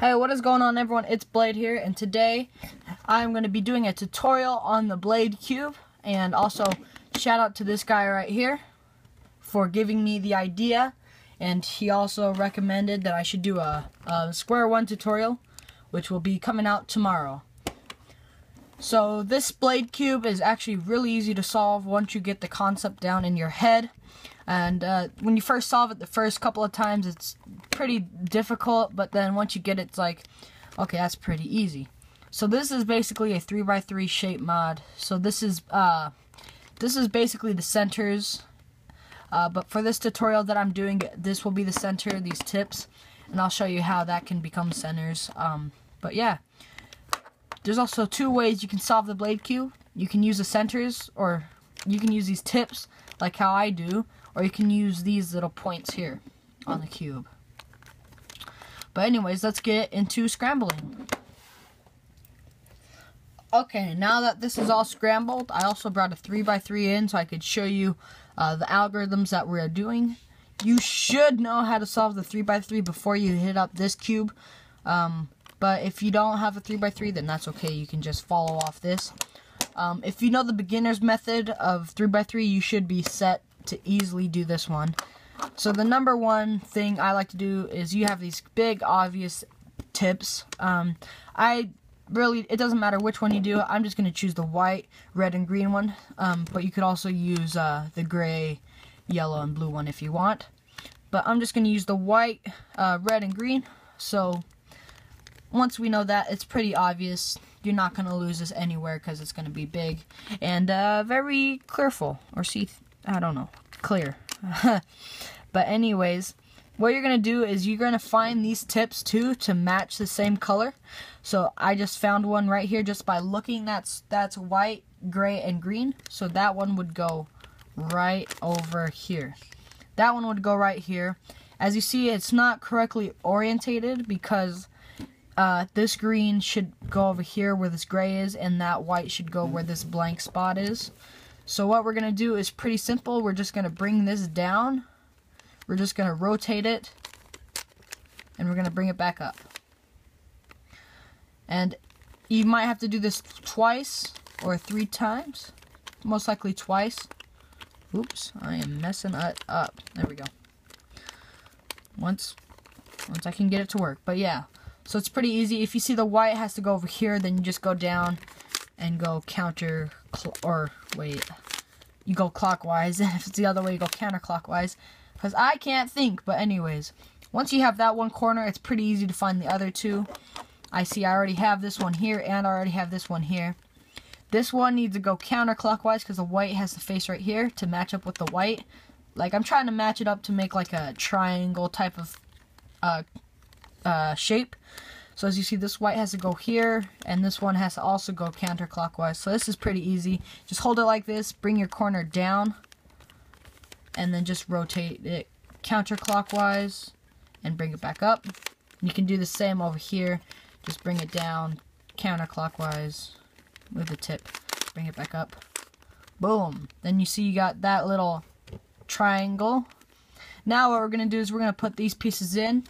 Hey, what is going on, everyone? It's Blade here, and today I'm going to be doing a tutorial on the Blade cube. And also, shout out to this guy right here for giving me the idea. And he also recommended that I should do a square one tutorial, which will be coming out tomorrow. So this Blade cube is actually really easy to solve once you get the concept down in your head. And when you first solve it the first couple of times, it's pretty difficult, but then once you get it, it's like, okay, that's pretty easy. So this is basically a 3x3 shape mod. So this is basically the centers, but for this tutorial that I'm doing, this will be the center, these tips, and I'll show you how that can become centers. But yeah, there's also two ways you can solve the Blade cube. You can use the centers, or you can use these tips like how I do, or you can use these little points here on the cube. But anyways, let's get into scrambling. Okay, now that this is all scrambled, I also brought a 3x3 in so I could show you the algorithms that we're doing. You should know how to solve the 3x3 before you hit up this cube. But if you don't have a 3x3, then that's okay. You can just follow off this. If you know the beginner's method of 3x3, you should be set to easily do this one. So the number one thing I like to do is you have these big obvious tips. It doesn't matter which one you do. I'm just going to choose the white, red, and green one. But you could also use the gray, yellow, and blue one if you want. But I'm just going to use the white, red, and green. So once we know that, it's pretty obvious. You're not going to lose this anywhere because it's going to be big and very clearful, or clear. But anyways, what you're going to do is you're going to find these tips too to match the same color. So I just found one right here just by looking. That's white, gray, and green. So that one would go right over here. That one would go right here. As you see, it's not correctly orientated because this green should go over here where this gray is, and that white should go where this blank spot is. So what we're going to do is pretty simple. We're just going to bring this down. We're just going to rotate it, and we're going to bring it back up. And you might have to do this twice or 3 times. Most likely twice. Oops, I am messing it up. There we go. Once I can get it to work. But yeah. So it's pretty easy. If you see the white has to go over here, then you just go down and go you go clockwise. And if it's the other way, you go counterclockwise. Because I can't think. But anyways, once you have that one corner, it's pretty easy to find the other two. I already have this one here, and I already have this one here. This one needs to go counterclockwise because the white has to face right here to match up with the white. Like, I'm trying to match it up to make like a triangle type of shape. So as you see, this white has to go here, and this one has to also go counterclockwise. So this is pretty easy. Just hold it like this, bring your corner down, and then just rotate it counterclockwise and bring it back up. You can do the same over here. Just bring it down counterclockwise with the tip. Bring it back up. Boom. Then you see you got that little triangle. Now what we're going to do is we're going to put these pieces in.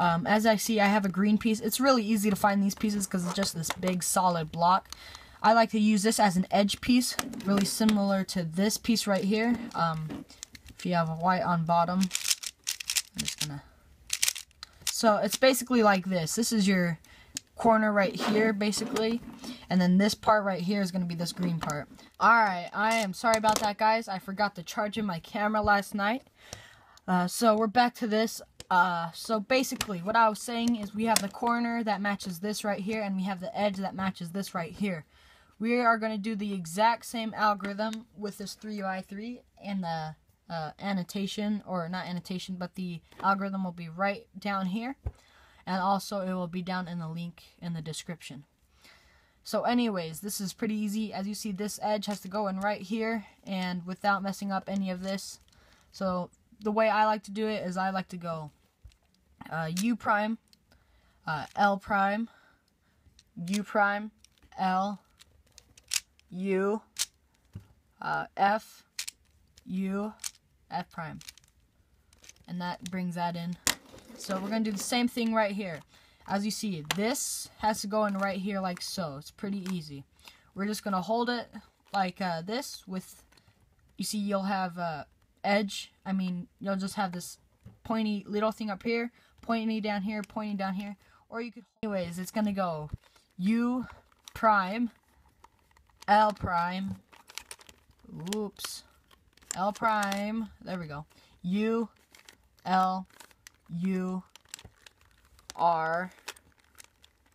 As I see, I have a green piece. It's really easy to find these pieces because it's just this big solid block. I like to use this as an edge piece, really similar to this piece right here. If you have a white on bottom, I'm just gonna. So it's basically like this. This is your corner right here, basically, and then this part right here is gonna be this green part. Alright, I am sorry about that, guys. I forgot to charge in my camera last night. So we're back to this. So basically, what I was saying is we have the corner that matches this right here, and we have the edge that matches this right here. We are going to do the exact same algorithm with this 3x3, and the annotation, or not annotation, but the algorithm will be right down here, and also it will be down in the link in the description. So anyways, this is pretty easy. As you see, this edge has to go in right here, and without messing up any of this. So the way I like to do it is I like to go U prime, L prime, U prime, L, U, F, U, F prime. And that brings that in. So we're going to do the same thing right here. As you see, this has to go in right here like so. It's pretty easy. We're just going to hold it like this with, you see, you'll have edge. I mean, you'll just have this pointy little thing up here, pointing down here, or you could, anyways, it's going to go U prime, L prime, oops, L prime, there we go, U, L, U, R,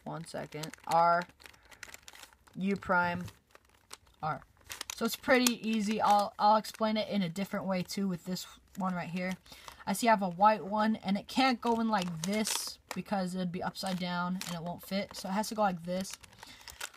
one second, R, U prime, R. So it's pretty easy. I'll explain it in a different way too with this one right here. I see I have a white one, and it can't go in like this because it'd be upside down and it won't fit. So it has to go like this.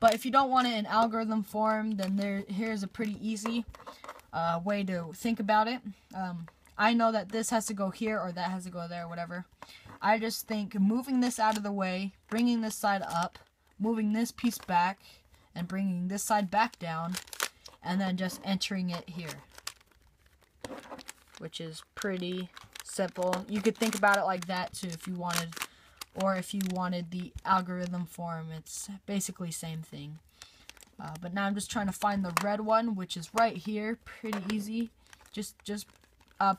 But if you don't want it in algorithm form, then here's a pretty easy way to think about it. I know that this has to go here or that has to go there, whatever. I just think moving this out of the way, bringing this side up, moving this piece back, and bringing this side back down, and then just entering it here, which is pretty simple. You could think about it like that too if you wanted, or if you wanted the algorithm form, it's basically same thing. But now I'm just trying to find the red one, which is right here. Pretty easy. Just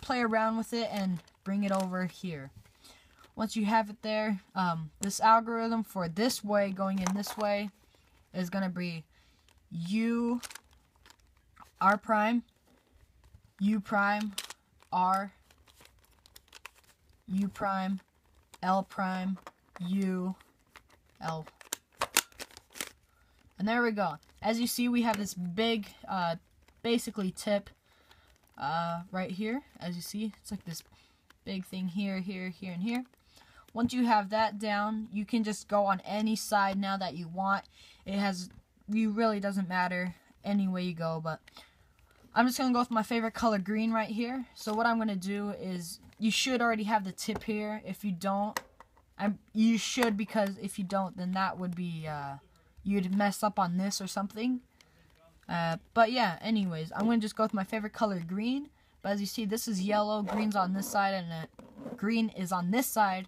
play around with it and bring it over here. Once you have it there, this algorithm for this way, going in this way, is going to be U, R prime, U prime, R, U prime, L prime, U, L. And there we go. As you see, we have this big, basically tip right here. As you see, it's like this big thing here, here, here, and here. Once you have that down, you can just go on any side now that you want. You really doesn't matter any way you go, but I'm just going to go with my favorite color, green, right here. So what I'm going to do is, you should already have the tip here. If you don't, you should, because if you don't, then that would be, you'd mess up on this or something. But yeah, anyways, I'm going to just go with my favorite color, green. But as you see, this is yellow, green's on this side, and green is on this side,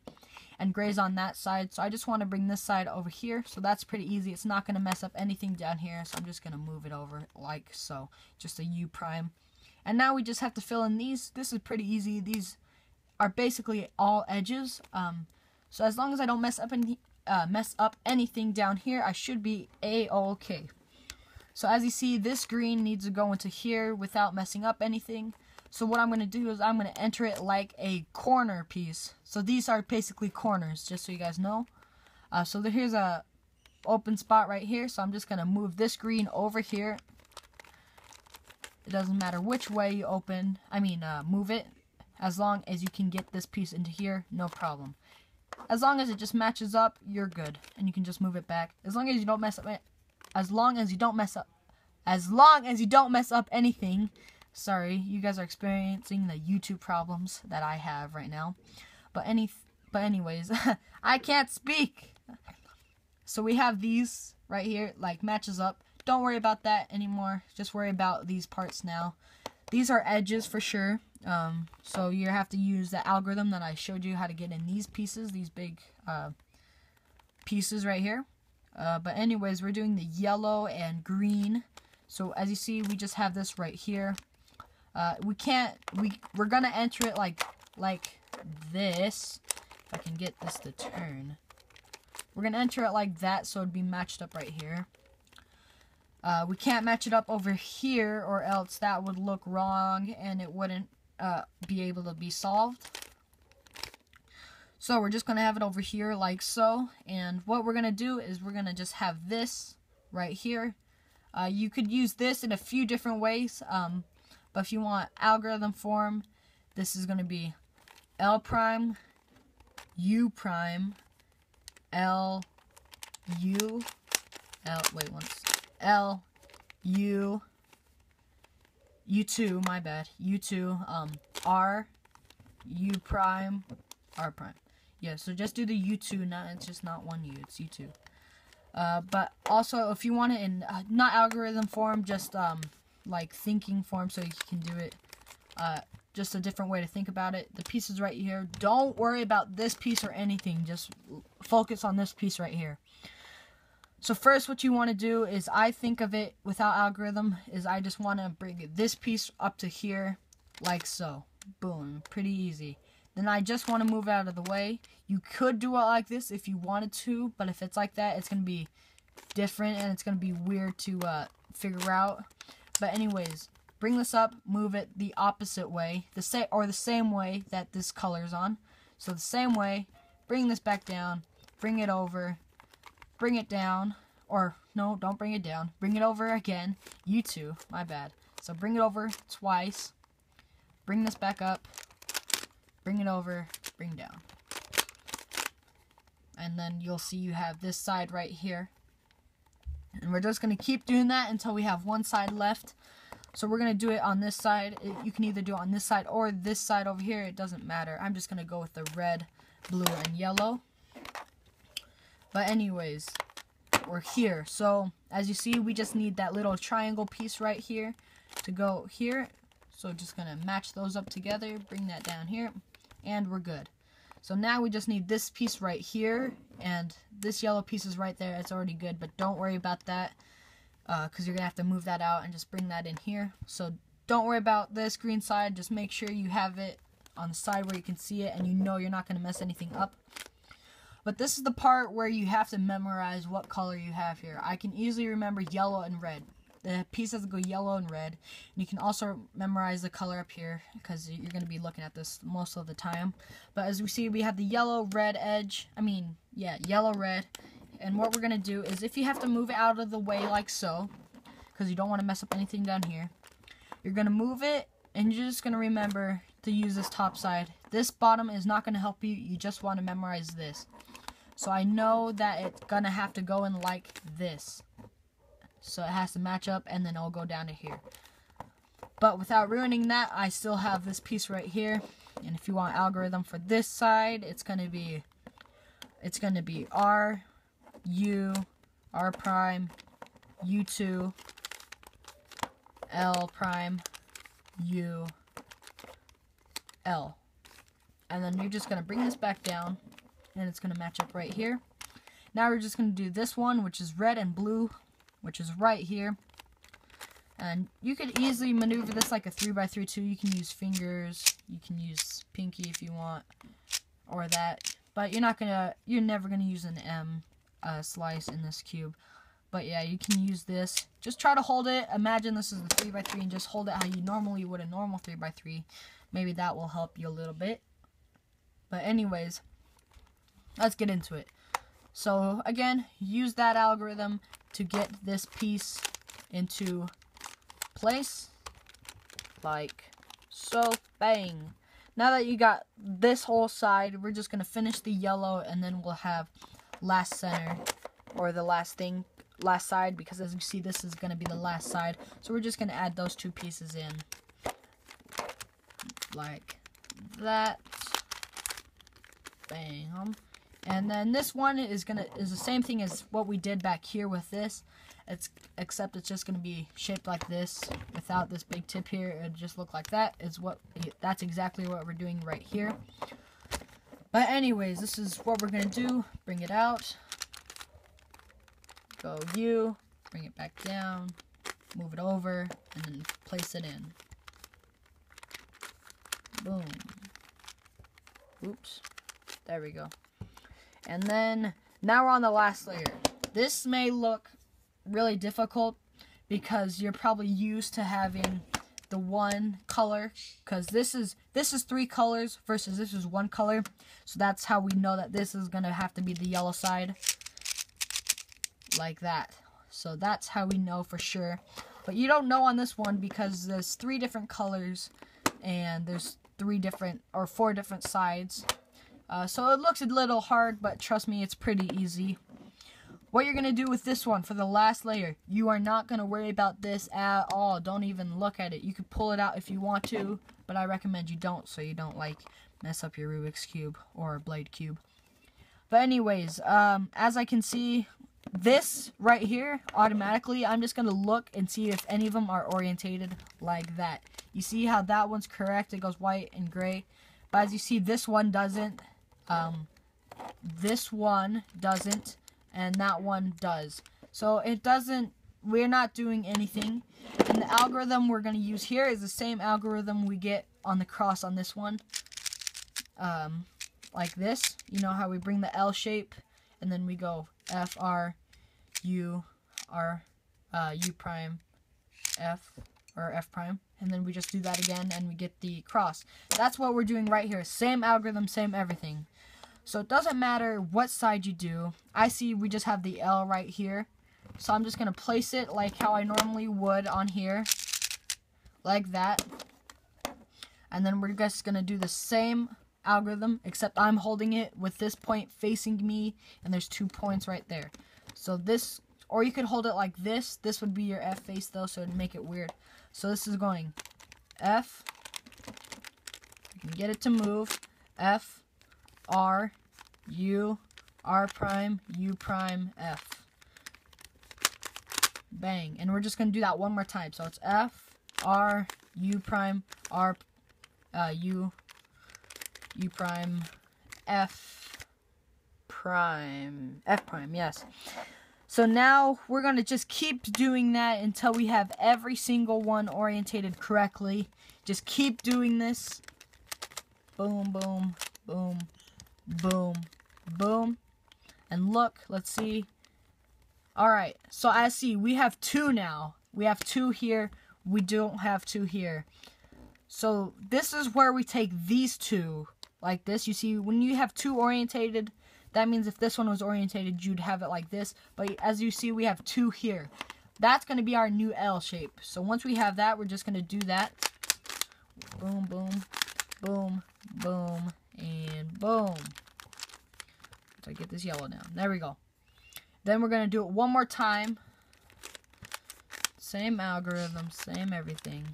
and gray's on that side. So I just want to bring this side over here. So that's pretty easy. It's not going to mess up anything down here. So I'm just going to move it over like so. Just a U prime. And now we just have to fill in these. This is pretty easy. These are basically all edges. So as long as I don't mess up anything down here, I should be A-okay. So as you see, this green needs to go into here without messing up anything. So what I'm going to do is I'm going to enter it like a corner piece. So these are basically corners, just so you guys know. So here's a open spot right here. So I'm just going to move this green over here. It doesn't matter which way you move it. As long as you can get this piece into here, no problem. As long as it just matches up, you're good. And you can just move it back. As long as you don't mess up anything. Sorry, you guys are experiencing the YouTube problems that I have right now. But anyways, I can't speak. So we have these right here, like matches up. Don't worry about that anymore. Just worry about these parts now. These are edges for sure. So you have to use the algorithm that I showed you how to get in these pieces, these big pieces right here. But anyways, we're doing the yellow and green. So as you see, we just have this right here. We're gonna enter it like this. If I can get this to turn. We're gonna enter it like that so it'd be matched up right here. We can't match it up over here or else that would look wrong and it wouldn't be able to be solved. So we're just going to have it over here like so. And what we're going to do is we're going to just have this right here. You could use this in a few different ways. But if you want algorithm form, this is going to be L prime, U prime, L, U, L, wait, L, U, U2, my bad, U2, R, U prime, R prime. Yeah, so just do the U2, it's just not one U, it's U2. But also, if you want it in, not algorithm form, just, like thinking form, so you can do it, just a different way to think about it. The piece is right here. Don't worry about this piece or anything. Just focus on this piece right here. So first what you want to do is, I think of it without algorithm, is I just want to bring this piece up to here like so. Boom. Pretty easy. Then I just want to move out of the way. You could do it like this if you wanted to, but if it's like that, it's going to be different and it's going to be weird to figure out. But anyways, bring this up, move it the opposite way, the same way that this color's on. So the same way, bring this back down, bring it over, bring it down, or no, don't bring it down, bring it over again. You two, my bad. So bring it over twice, bring this back up, bring it over, bring down. And then you'll see you have this side right here. And we're just going to keep doing that until we have one side left. So we're going to do it on this side. You can either do it on this side or this side over here. It doesn't matter. I'm just going to go with the red, blue, and yellow. But anyways, we're here. So as you see, we just need that little triangle piece right here to go here. So just going to match those up together. Bring that down here. And we're good. So now we just need this piece right here, and this yellow piece is right there. It's already good, but don't worry about that because you're going to have to move that out and just bring that in here. So don't worry about this green side. Just make sure you have it on the side where you can see it and you know you're not going to mess anything up. But this is the part where you have to memorize what color you have here. I can easily remember yellow and red. The piece has to go yellow and red. And you can also memorize the color up here because you're going to be looking at this most of the time. But as we see, we have the yellow, red edge. Yellow, red. And what we're going to do is, if you have to move it out of the way like so, because you don't want to mess up anything down here, you're going to move it and you're just going to remember to use this top side. This bottom is not going to help you. You just want to memorize this. So I know that it's going to have to go in like this. So it has to match up, and then it'll go down to here. But without ruining that, I still have this piece right here. And if you want algorithm for this side, it's gonna be R, U, R prime, U2, L prime, U, L. And then you're just gonna bring this back down, and it's gonna match up right here. Now we're just gonna do this one, which is red and blue, which is right here. And you could easily maneuver this like a 3x3 too. You can use fingers, you can use pinky if you want, or that. But you're never gonna use an M slice in this cube. But yeah, you can use this. Just try to hold it. Imagine this is a 3x3 and just hold it how you normally would a normal 3x3. Maybe that will help you a little bit. But anyways, let's get into it. So again, use that algorithm to get this piece into place, like so. Bang. Now that you got this whole side, we're just going to finish the yellow, and then we'll have last center, or the last side, because as you see, this is going to be the last side. So we're just going to add those two pieces in, like that. Bam. And then this one is the same thing as what we did back here with this. Except it's just gonna be shaped like this without this big tip here. It just look like that. That's exactly what we're doing right here. But anyways, this is what we're gonna do. Bring it out. Go U. Bring it back down. Move it over, and then place it in. Boom. Oops. There we go. And then, now we're on the last layer. This may look really difficult because you're probably used to having the one color, because this is 3 colors versus this is 1 color. So that's how we know that this is going to have to be the yellow side. Like that. So that's how we know for sure. But you don't know on this one because there's 3 different colors and there's 4 different sides. So it looks a little hard, but trust me, it's pretty easy. What you're going to do with this one for the last layer, you are not going to worry about this at all. Don't even look at it. You can pull it out if you want to, but I recommend you don't, so you don't mess up your Rubik's Cube or Blade Cube. But anyways, as I can see, this right here, automatically, I'm just going to look and see if any of them are orientated like that. You see how that one's correct? It goes white and gray. But as you see, this one doesn't. This one doesn't. And that one does. So it doesn't. We're not doing anything. And the algorithm we're going to use here is the same algorithm we get on the cross on this one. Like this. You know how we bring the L shape and then we go F, R, U, R, U prime, F, or F prime. And then we just do that again and we get the cross. That's what we're doing right here. Same algorithm, same everything. So it doesn't matter what side you do. I see we just have the L right here. So I'm just going to place it like how I normally would on here. Like that. And then we're just going to do the same algorithm, except I'm holding it with this point facing me, and there's 2 points right there. So this, or you could hold it like this. This would be your F face though, so it'd make it weird. So this is going F. You can get it to move. F, R, U, R prime, U prime, F. Bang. And we're just going to do that one more time. So it's F, R, U prime, R, U, U prime, F prime, F prime, yes. So now we're going to just keep doing that until we have every single one orientated correctly. Just keep doing this. Boom, boom, boom, boom, boom. And look, let's see. Alright, so I see we have 2 now. We have 2 here. We don't have 2 here. So this is where we take these 2 like this. You see, when you have 2 orientated, that means if this one was orientated, you'd have it like this. But as you see, we have 2 here. That's going to be our new L shape. So once we have that, we're just going to do that. Boom, boom, boom, boom, and boom. So I get this yellow down. There we go. Then we're going to do it one more time. Same algorithm, same everything.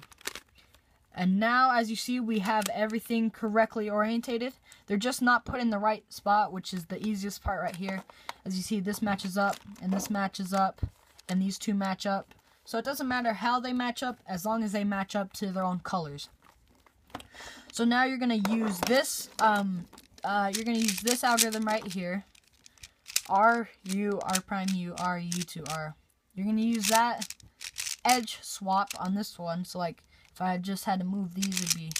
And now, as you see, we have everything correctly orientated. They're just not put in the right spot, which is the easiest part right here. As you see, this matches up, and this matches up, and these 2 match up. So it doesn't matter how they match up, as long as they match up to their own colors. So now you're going to use this, algorithm right here. R, U, R prime, U, R, U to R. You're going to use that edge swap on this one. So like, if I just had to move these, it'd be,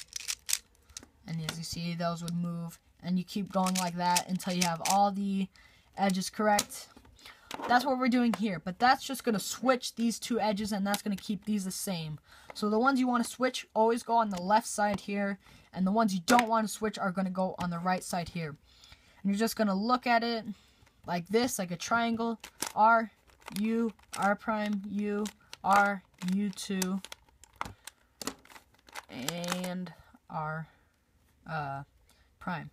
and as you see, those would move. And you keep going like that until you have all the edges correct. That's what we're doing here. But that's just going to switch these 2 edges, and that's going to keep these the same. So the ones you want to switch always go on the left side here. And the ones you don't want to switch are going to go on the right side here. And you're just going to look at it like this, like a triangle. R, U, R prime, U, R, U2, and R prime.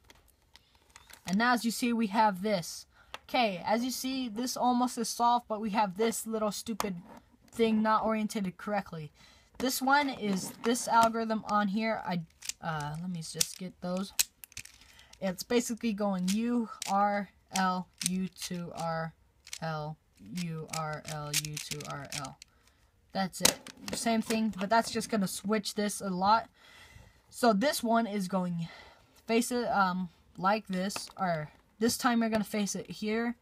And now as you see, we have this. Okay, as you see, this almost is solved, but we have this little stupid thing not oriented correctly. This one is this algorithm on here. Let me just get those. It's basically going U, R, L, U to R, L, U, R, L, U to R, L. That's it. Same thing, but that's just going to switch this a lot. So this one is going face it like this, or this time you're going to face it here.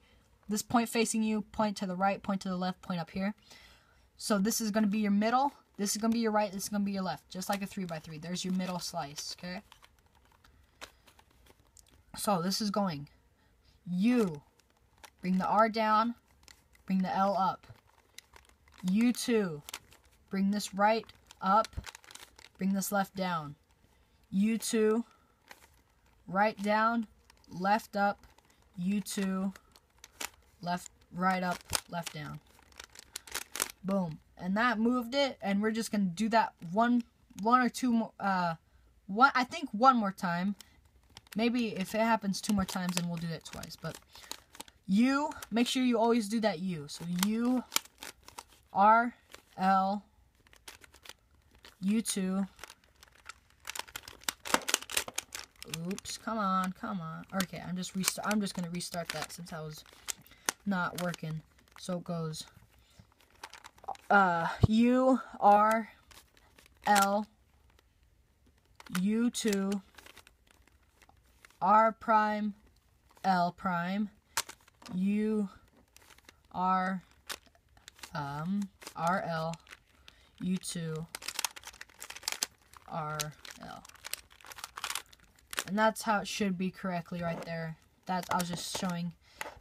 This point facing you, point to the right, point to the left, point up here. So this is going to be your middle. This is going to be your right, this is going to be your left. Just like a 3x3. There's your middle slice, okay? So this is going U. Bring the R down. Bring the L up. U2. Bring this right up. Bring this left down. U2. Right down. Left up. U2. Left, right up, left down. Boom. And that moved it, and we're just going to do that one or two more, I think one more time. Maybe if it happens 2 more times, then we'll do it twice. But U, make sure you always do that U. So U, R, L, U2. Oops, come on. Okay, I'm just going to restart that since I was not working. So it goes U, R, L, U2, R prime, L prime, U, R, RL, U2, RL. And that's how it should be correctly right there. That I was just showing.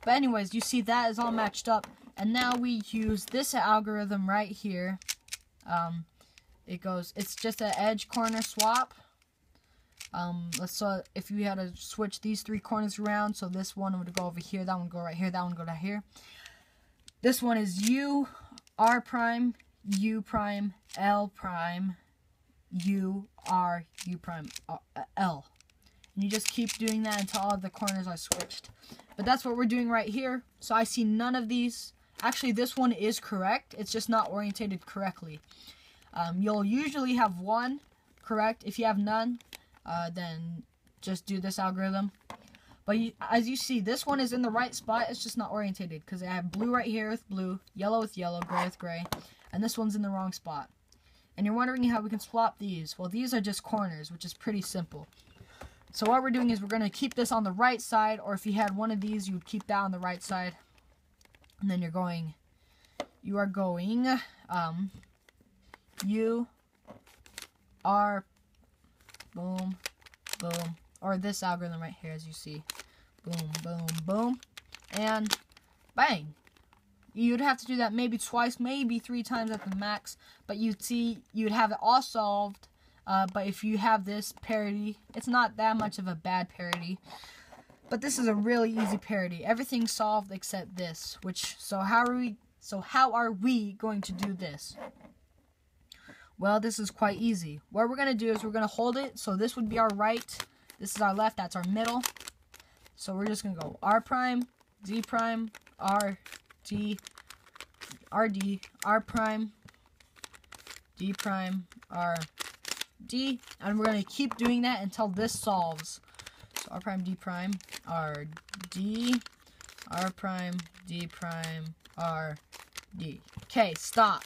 But anyways, you see that is all matched up. And now we use this algorithm right here. It's just an edge corner swap. So if you had to switch these three corners around, so this one would go over here, that one would go right here, that one would go down here. This one is U, R prime, U prime, L prime, U, R, U prime, L. And you just keep doing that until all of the corners are switched. But that's what we're doing right here. So I see none of these. Actually, this one is correct. It's just not orientated correctly. You'll usually have one correct. If you have none, then just do this algorithm. But as you see, this one is in the right spot. It's just not orientated because I have blue right here with blue, yellow with yellow, gray with gray. And this one's in the wrong spot. And you're wondering how we can swap these. Well, these are just corners, which is pretty simple. So what we're doing is we're going to keep this on the right side, or if you had one of these, you would keep that on the right side. And then you are going, U, R, boom, boom, or this algorithm right here, as you see, boom, boom, boom, and bang. You'd have to do that maybe twice, maybe 3 times at the max, but you'd see, you'd have it all solved. But if you have this parity, it's not that much of a bad parity. But this is a really easy parity. Everything's solved except this. So how are we going to do this? Well, this is quite easy. What we're going to do is we're going to hold it. So this would be our right. This is our left. That's our middle. So we're just going to go R prime, D prime, R, D, R, D, R prime, D prime, R, D, and we're going to keep doing that until this solves. So R prime, D prime, R, D, R prime, D prime, R, D. Okay, stop.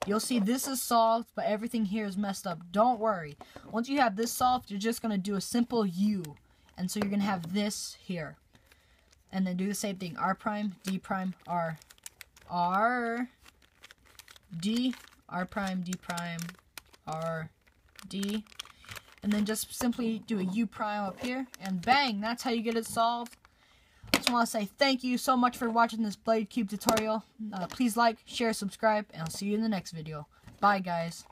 You'll see this is solved, but everything here is messed up. Don't worry. Once you have this solved, you're just going to do a simple U. And so you're going to have this here. And then do the same thing. R prime, D prime, R, R, D, R prime, D prime, R, D, and then just simply do a U prime up here, and bang, that's how you get it solved. I just want to say thank you so much for watching this Blade Cube tutorial. Please like, share, subscribe, and I'll see you in the next video. Bye, guys.